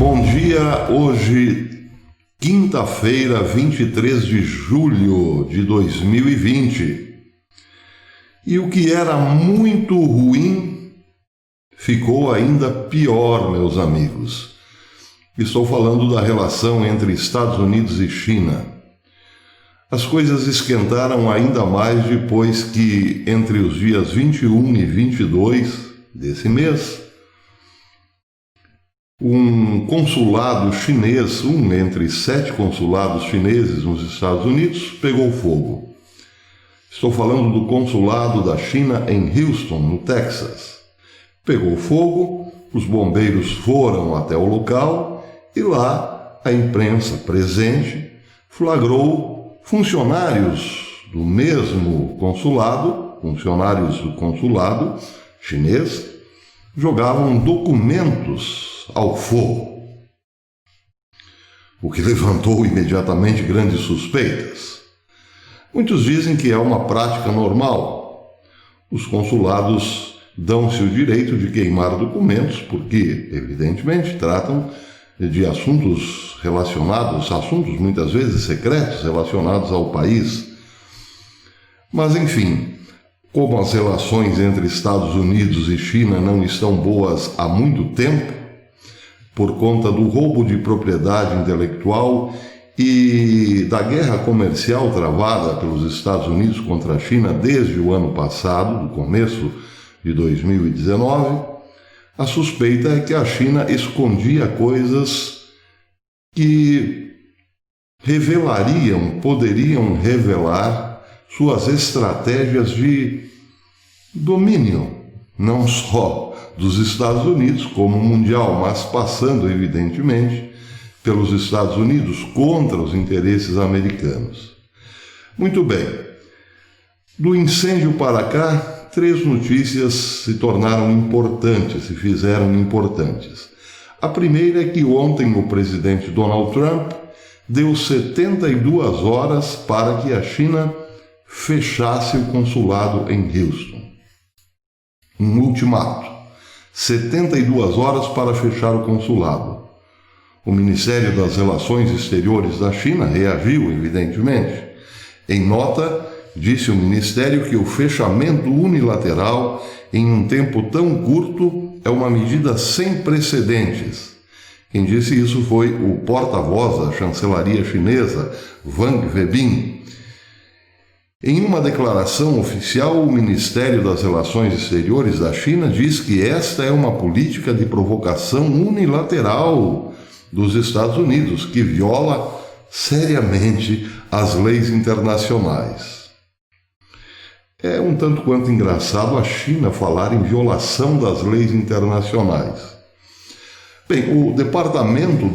Bom dia, hoje, quinta-feira, 23 de julho de 2020. E o que era muito ruim ficou ainda pior, meus amigos. Estou falando da relação entre Estados Unidos e China. As coisas esquentaram ainda mais depois que, entre os dias 21 e 22 desse mês, um consulado chinês, entre 7 consulados chineses nos Estados Unidos, pegou fogo. Estou falando do consulado da China em Houston, no Texas. Pegou fogo, os bombeiros foram até o local e lá a imprensa presente flagrou funcionários do mesmo consulado, funcionários do consulado chinês, jogavam documentos ao fogo, o que levantou imediatamente grandes suspeitas. Muitos dizem que é uma prática normal. Os consulados dão-se o direito de queimar documentos porque, evidentemente, tratam de assuntos muitas vezes secretos, relacionados ao país. Mas, enfim, como as relações entre Estados Unidos e China não estão boas há muito tempo, por conta do roubo de propriedade intelectual e da guerra comercial travada pelos Estados Unidos contra a China desde o ano passado, no começo de 2019, a suspeita é que a China escondia coisas que poderiam revelar suas estratégias de domínio, não só dos Estados Unidos como mundial, mas passando, evidentemente, pelos Estados Unidos contra os interesses americanos. Muito bem. Do incêndio para cá, 3 notícias se fizeram importantes. A primeira é que ontem o presidente Donald Trump deu 72 horas para que a China fechasse o consulado em Houston. Um ultimato. 72 horas para fechar o consulado. O Ministério das Relações Exteriores da China reagiu, evidentemente. Em nota, disse o Ministério que o fechamento unilateral em um tempo tão curto é uma medida sem precedentes. Quem disse isso foi o porta-voz da chancelaria chinesa, Wang Webin. Em uma declaração oficial, o Ministério das Relações Exteriores da China diz que esta é uma política de provocação unilateral dos Estados Unidos, que viola seriamente as leis internacionais. É um tanto quanto engraçado a China falar em violação das leis internacionais. Bem, o Departamento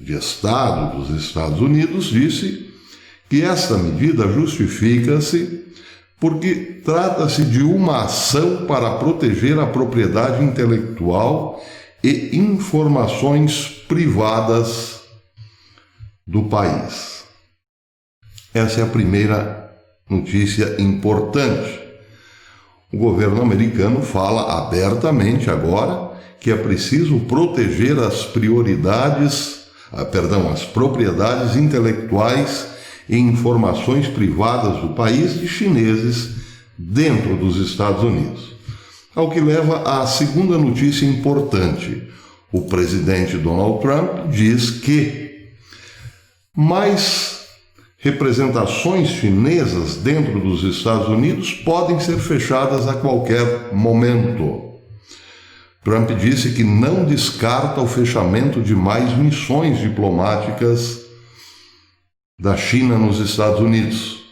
de Estado dos Estados Unidos disse que esta medida justifica-se porque trata-se de uma ação para proteger a propriedade intelectual e informações privadas do país. Essa é a primeira notícia importante. O governo americano fala abertamente agora que é preciso proteger as propriedades intelectuais e informações privadas do país de chineses dentro dos Estados Unidos. Ao que leva à segunda notícia importante. O presidente Donald Trump diz que mais representações chinesas dentro dos Estados Unidos podem ser fechadas a qualquer momento. Trump disse que não descarta o fechamento de mais missões diplomáticas da China nos Estados Unidos.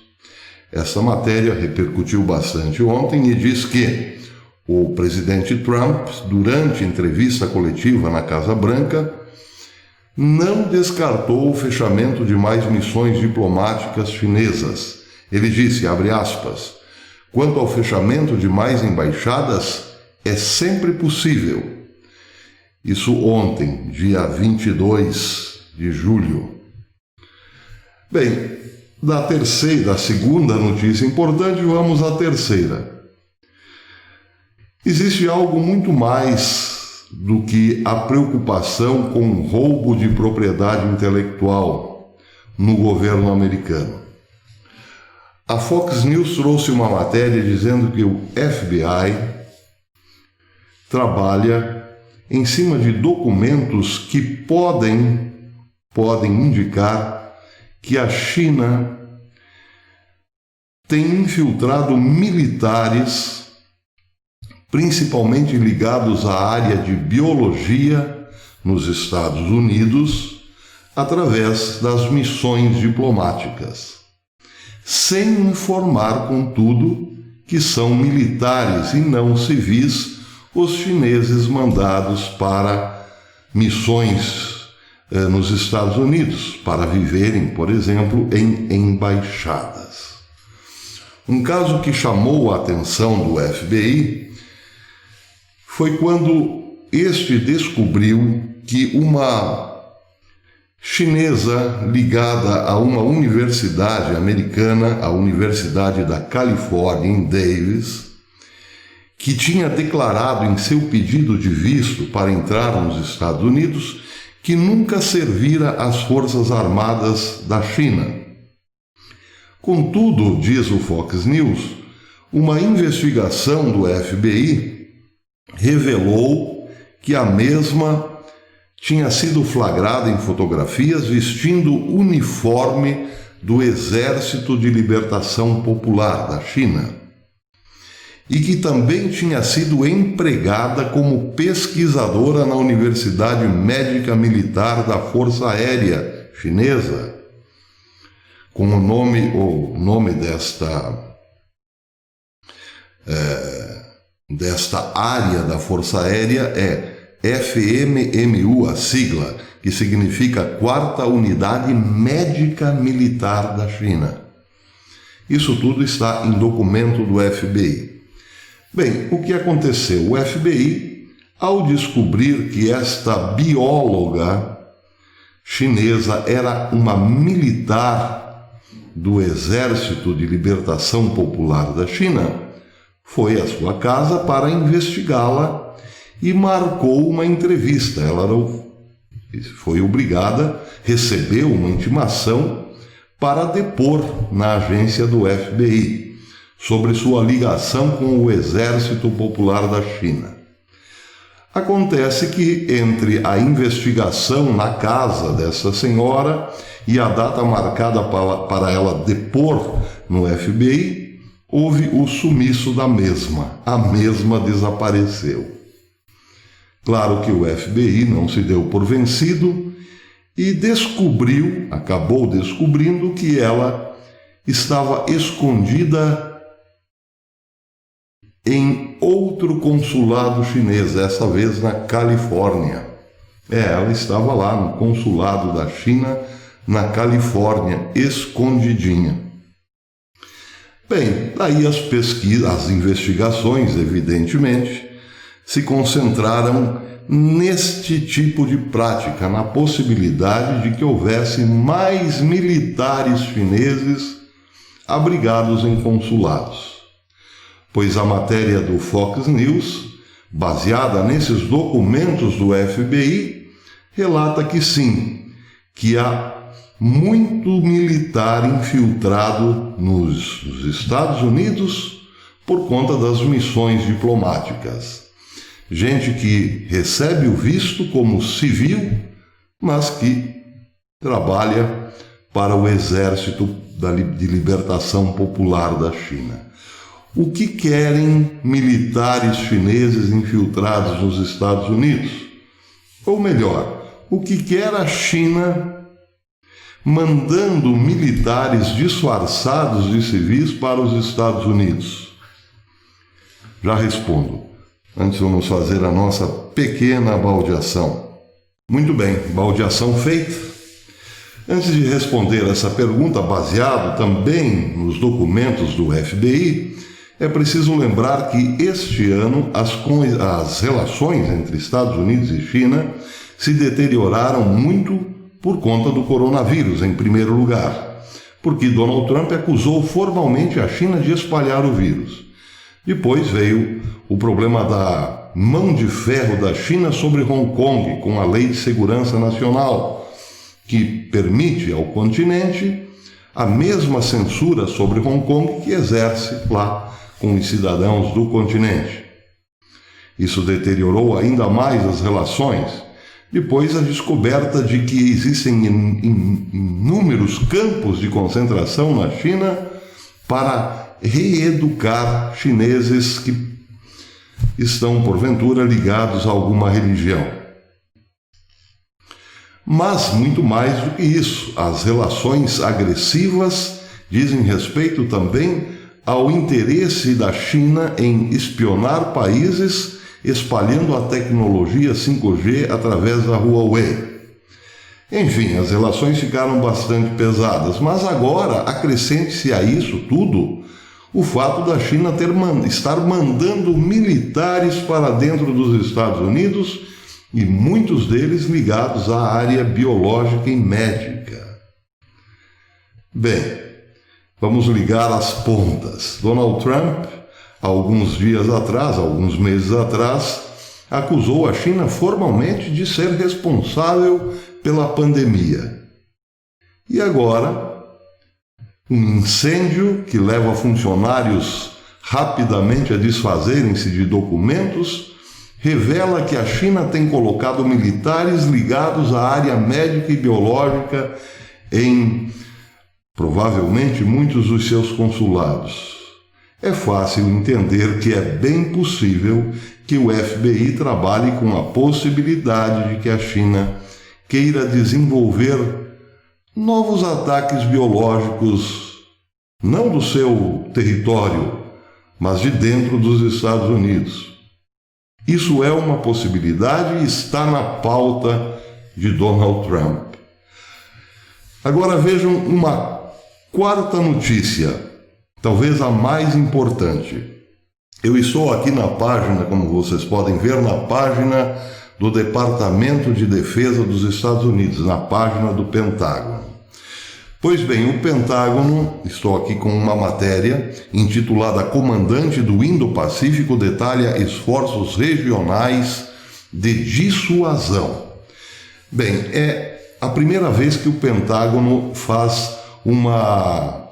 Essa matéria repercutiu bastante ontem e diz que o presidente Trump, durante entrevista coletiva na Casa Branca, não descartou o fechamento de mais missões diplomáticas chinesas. Ele disse, abre aspas, quanto ao fechamento de mais embaixadas, é sempre possível. Isso ontem, dia 22 de julho. Bem, da segunda notícia importante, vamos à terceira. Existe algo muito mais do que a preocupação com o roubo de propriedade intelectual no governo americano. A Fox News trouxe uma matéria dizendo que o FBI trabalha em cima de documentos que podem indicar que a China tem infiltrado militares, principalmente ligados à área de biologia nos Estados Unidos, através das missões diplomáticas, sem informar, contudo, que são militares e não civis os chineses mandados para missões nos Estados Unidos, para viverem, por exemplo, em embaixadas. Um caso que chamou a atenção do FBI foi quando este descobriu que uma chinesa ligada a uma universidade americana, a Universidade da Califórnia, em Davis, que tinha declarado em seu pedido de visto para entrar nos Estados Unidos que nunca servira às Forças Armadas da China. Contudo, diz o Fox News, uma investigação do FBI revelou que a mesma tinha sido flagrada em fotografias vestindo o uniforme do Exército de Libertação Popular da China e que também tinha sido empregada como pesquisadora na Universidade Médica Militar da Força Aérea Chinesa, com o nome desta área da Força Aérea é FMMU, a sigla, que significa 4ª Unidade Médica Militar da China. Isso tudo está em documento do FBI. Bem, o que aconteceu? O FBI, ao descobrir que esta bióloga chinesa era uma militar do Exército de Libertação Popular da China, foi à sua casa para investigá-la e marcou uma entrevista. Ela foi obrigada, recebeu uma intimação para depor na agência do FBI sobre sua ligação com o Exército Popular da China. Acontece que entre a investigação na casa dessa senhora e a data marcada para ela depor no FBI, houve o sumiço da mesma. A mesma desapareceu. Claro que o FBI não se deu por vencido e acabou descobrindo que ela estava escondida em outro consulado chinês, dessa vez na Califórnia. Ela estava lá no consulado da China, na Califórnia, escondidinha. Bem, daí as pesquisas, as investigações, evidentemente, se concentraram neste tipo de prática, na possibilidade de que houvesse mais militares chineses abrigados em consulados. Pois a matéria do Fox News, baseada nesses documentos do FBI, relata que sim, que há muito militar infiltrado nos Estados Unidos por conta das missões diplomáticas. Gente que recebe o visto como civil, mas que trabalha para o Exército de Libertação Popular da China. O que querem militares chineses infiltrados nos Estados Unidos? Ou melhor, o que quer a China mandando militares disfarçados de civis para os Estados Unidos? Já respondo. Antes vamos fazer a nossa pequena baldeação. Muito bem, baldeação feita. Antes de responder essa pergunta, baseado também nos documentos do FBI, é preciso lembrar que este ano as relações entre Estados Unidos e China se deterioraram muito por conta do coronavírus, em primeiro lugar, porque Donald Trump acusou formalmente a China de espalhar o vírus. Depois veio o problema da mão de ferro da China sobre Hong Kong, com a Lei de Segurança Nacional, que permite ao continente a mesma censura sobre Hong Kong que exerce lá com os cidadãos do continente. Isso deteriorou ainda mais as relações, depois da descoberta de que existem inúmeros campos de concentração na China para reeducar chineses que estão, porventura, ligados a alguma religião. Mas, muito mais do que isso, as relações agressivas dizem respeito também ao interesse da China em espionar países espalhando a tecnologia 5G através da Huawei. Enfim, as relações ficaram bastante pesadas, mas agora acrescente-se a isso tudo o fato da China estar mandando militares para dentro dos Estados Unidos e muitos deles ligados à área biológica e médica. Bem, vamos ligar as pontas. Donald Trump, alguns meses atrás, acusou a China formalmente de ser responsável pela pandemia. E agora, um incêndio que leva funcionários rapidamente a desfazerem-se de documentos revela que a China tem colocado militares ligados à área médica e biológica em, provavelmente, muitos dos seus consulados. É fácil entender que é bem possível que o FBI trabalhe com a possibilidade de que a China queira desenvolver novos ataques biológicos, não do seu território, mas de dentro dos Estados Unidos. Isso é uma possibilidade e está na pauta de Donald Trump. Agora vejam uma quarta notícia, talvez a mais importante. Eu estou aqui na página, como vocês podem ver, na página do Departamento de Defesa dos Estados Unidos, na página do Pentágono. Pois bem, o Pentágono, estou aqui com uma matéria intitulada Comandante do Indo-Pacífico detalha esforços regionais de dissuasão. Bem, é a primeira vez que o Pentágono faz uma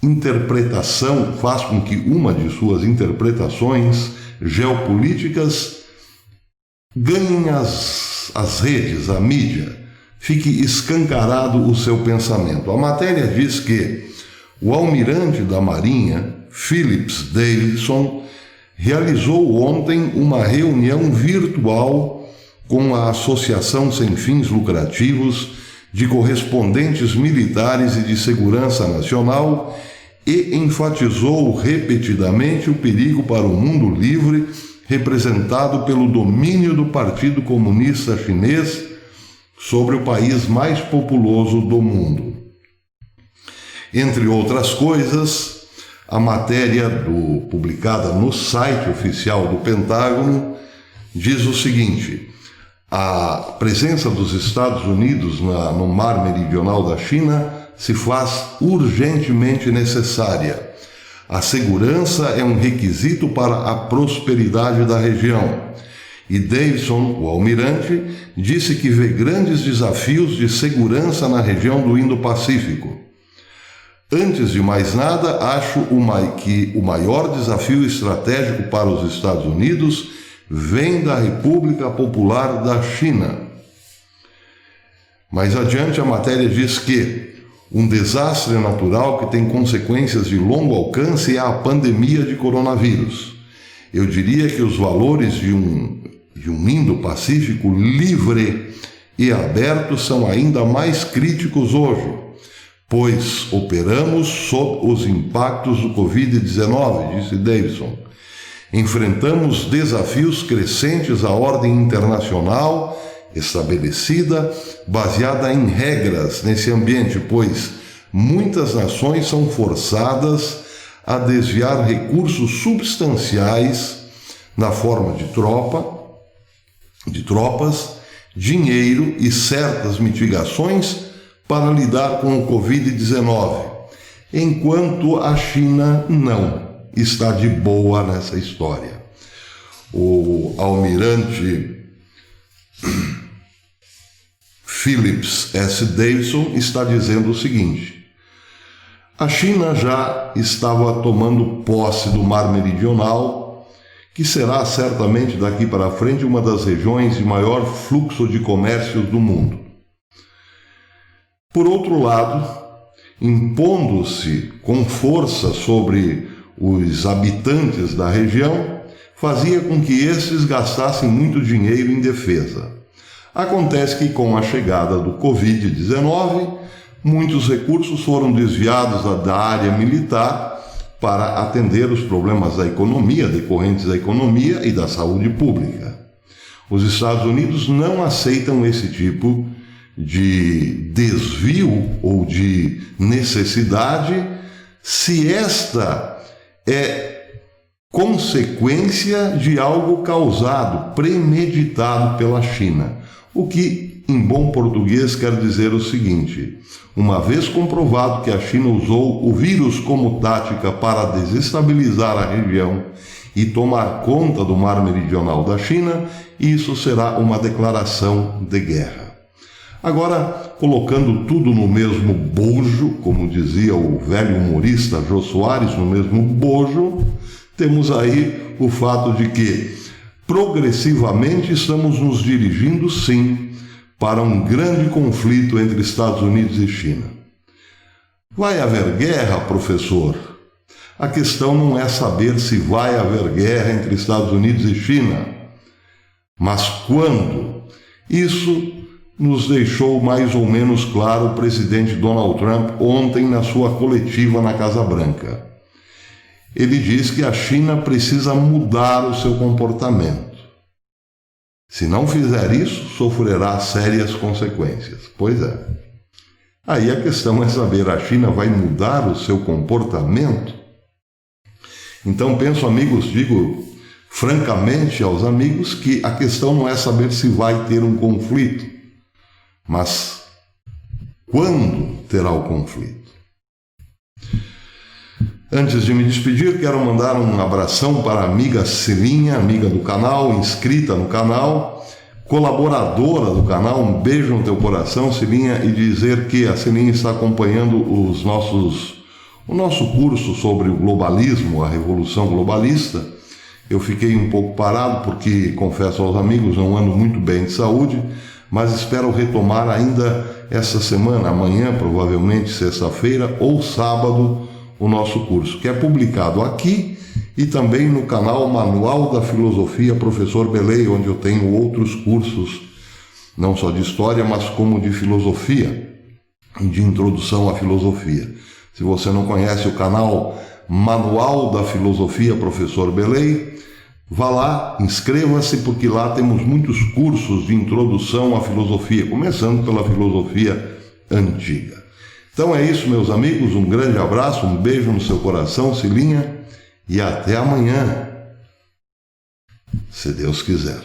interpretação, faz com que uma de suas interpretações geopolíticas ganhe as redes, a mídia. Fique escancarado o seu pensamento. A matéria diz que o almirante da Marinha, Phillips Davidson, realizou ontem uma reunião virtual com a Associação Sem Fins Lucrativos de Correspondentes Militares e de Segurança Nacional e enfatizou repetidamente o perigo para o mundo livre representado pelo domínio do Partido Comunista Chinês sobre o país mais populoso do mundo. Entre outras coisas, a matéria publicada no site oficial do Pentágono diz o seguinte: a presença dos Estados Unidos no mar meridional da China se faz urgentemente necessária. A segurança é um requisito para a prosperidade da região. E Davidson, o almirante, disse que vê grandes desafios de segurança na região do Indo-Pacífico. Antes de mais nada, acho que o maior desafio estratégico para os Estados Unidos vem da República Popular da China. Mais adiante, a matéria diz que um desastre natural que tem consequências de longo alcance é a pandemia de coronavírus. Eu diria que os valores de um Indo-Pacífico livre e aberto são ainda mais críticos hoje, pois operamos sob os impactos do Covid-19, disse Davidson. Enfrentamos desafios crescentes à ordem internacional estabelecida, baseada em regras nesse ambiente, pois muitas nações são forçadas a desviar recursos substanciais na forma de tropas, dinheiro e certas mitigações para lidar com o Covid-19, enquanto a China não está de boa nessa história. o almirante Phillips S. Davidson está dizendo o seguinte: a China já estava tomando posse do Mar Meridional, que será certamente daqui para frente uma das regiões de maior fluxo de comércios do mundo. Por outro lado, impondo-se com força sobre os habitantes da região, fazia com que estes gastassem muito dinheiro em defesa. Acontece que com a chegada do Covid-19, muitos recursos foram desviados da área militar para atender os problemas da economia, decorrentes da economia e da saúde pública. Os Estados Unidos não aceitam esse tipo de desvio ou de necessidade se esta é consequência de algo causado, premeditado pela China. O que, em bom português, quer dizer o seguinte: uma vez comprovado que a China usou o vírus como tática para desestabilizar a região e tomar conta do Mar Meridional da China, isso será uma declaração de guerra. Agora, colocando tudo no mesmo bojo, como dizia o velho humorista Jô Soares, no mesmo bojo, temos aí o fato de que, progressivamente, estamos nos dirigindo, sim, para um grande conflito entre Estados Unidos e China. Vai haver guerra, professor? A questão não é saber se vai haver guerra entre Estados Unidos e China, mas quando. Isso nos deixou mais ou menos claro o presidente Donald Trump ontem na sua coletiva na Casa Branca. Ele diz que a China precisa mudar o seu comportamento. Se não fizer isso, sofrerá sérias consequências. Pois é. Aí a questão é saber, a China vai mudar o seu comportamento? Então penso, amigos, digo francamente aos amigos que a questão não é saber se vai ter um conflito, mas quando terá o conflito. Antes de me despedir, quero mandar um abração para a amiga Cilinha, amiga do canal, inscrita no canal, colaboradora do canal. Um beijo no teu coração, Cilinha, e dizer que a Cilinha está acompanhando o nosso curso sobre o globalismo, a revolução globalista. Eu fiquei um pouco parado porque, confesso aos amigos, não ando muito bem de saúde, mas espero retomar ainda essa semana, amanhã, provavelmente sexta-feira ou sábado, o nosso curso, que é publicado aqui e também no canal Manual da Filosofia Professor Belei, onde eu tenho outros cursos, não só de história, mas como de filosofia, de introdução à filosofia. Se você não conhece o canal Manual da Filosofia Professor Belei, vá lá, inscreva-se, porque lá temos muitos cursos de introdução à filosofia, começando pela filosofia antiga. Então é isso, meus amigos, um grande abraço, um beijo no seu coração, Cilinha, e até amanhã, se Deus quiser.